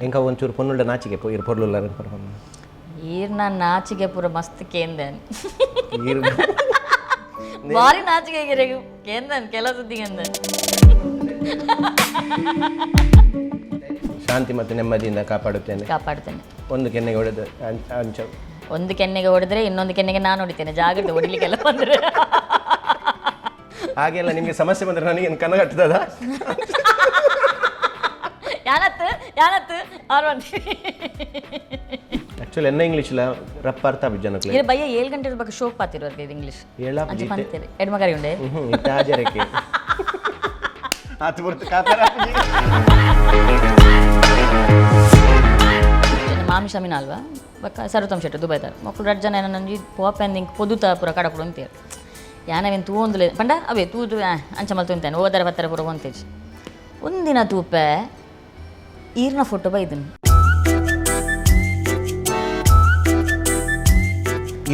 ಎಂಕ ಒಂಚೂರು ಪೊನ್ನುಳ್ಳ ನಾಚಿಕೆ ಇರು ಪೊರ್ಲುಲ್ಲ ಈರ್ನ ನಾಚಿಕೆ ಪೂರ ಮಸ್ತ್ ಕೇಂದನ್ ಬಾರಿ ನಾಚಿಕೆ ಕೇಂದನ್ ಕೆಲವು ಸುದ್ದಿಗೆಂದ ಶಾಂತಿ ಮತ್ತು ನೆಮ್ಮದಿಯಿಂದ ಕಾಪಾಡುತ್ತೇನೆ ಒಂದು ಕೆನ್ನೆಗೆ ಹೊಡೆದು ಅಂಚ ಒಂದು ಕೆನ್ನೆಗೆ ಹೊಡೆದ್ರೆ ಇನ್ನೊಂದು ಕೆನ್ನೆಗೆ ನಾನು ಹೊಡಿತೇನೆ ಜಾಗ್ರತೆ ಹೊಡಿಲಿಕ್ಕೆಲ್ಲ ಬಂದ್ರೆ ಹಾಗೆಲ್ಲ ನಿಮಗೆ ಸಮಸ್ಯೆ ಬಂದರೆ ನನಗೆ ಕನಗಟ್ಟದ ಯಾನತ್ತು ಆಕ್ಚುಲಿ ಎನ್ನ ಇಂಗ್ಲಿಷ್ ರಪ್ಪ ಅರ್ಥ ಜನಕ್ಕೆ ಇದು ಭಯ 7 ಗಂಟೆ ಬಗ್ಗೆ ಶೋಕ್ ಪಾತಿರೋದು ಇದು ಇಂಗ್ಲಿಷ್ ಅಂಚೆ ಪಂತೇರಿ ಎಡ್ಮಗಾರಿ ಉಂಡೆ ಹಾಜರಕ್ಕೆ ಆತು ಬರ್ತು ಕಾತರ ಮಾಮಿ ಶಮಿನ ಅಲ್ವಾ ಬಕ್ಕ ಸರ್ವತಮ್ ಶೆಟ್ಟಿ ದುಬೈದಾರ ಮಕ್ಕಳು 2 ಜನ ನನಗೆ ಪೋಪೆಂದಿಂಗ್ ಪೊದುತ ಪೂರ ಕಡಪಡು ಅಂತೀರು ಯಾನವೇನು ತೂಂದುಲೆ ಪಂಡ ಅವೇ ತೂದು ಅಂಚ ಮಲ್ತು ಅಂತಾನೆ ಹೋದರೆ ಬತ್ತರ ಪೂರ ಹೊಂತೇಜ್ ಒಂದಿನ ತೂಪೆ ಈರ್ನ ಫೋಟೋ ಬೈದನು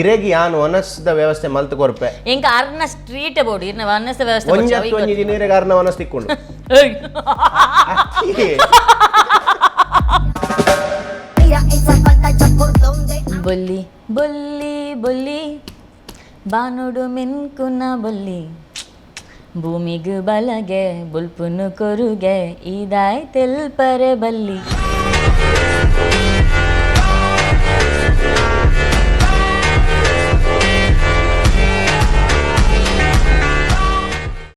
ಇರೆಗಿ ಯಾನು ವನಸ್ದ ವ್ಯವಸ್ಥೆ ಮಲ್ತು ಕೊರ್ಪೆ ಎಂಕ ಅರ್ನ ಸ್ಟ್ರೀಟ್ ಬೋರ್ಡ್ ಇರ್ನ ವನಸ್ದ ವ್ಯವಸ್ಥೆ ಒಂಜಿ ದಿನರಿಗೆ ಅರ್ನ ವನಸ್ ತಿಕ್ಕೊಂಡು ಬೊಲ್ಲಿ ಬೊಲ್ಲಿ ಬೊಲ್ಲಿ ಬಾನುಡು ಮಿನ್ಕುನ ಬೊಲ್ಲಿ ಭೂಮಿಗು ಬಲಗೆ ಬುಲ್ಪುನು ಕೊರುಗೆ ಇದಾಯ್ ತೆಲ್ಪರೆ ಬಲ್ಲಿ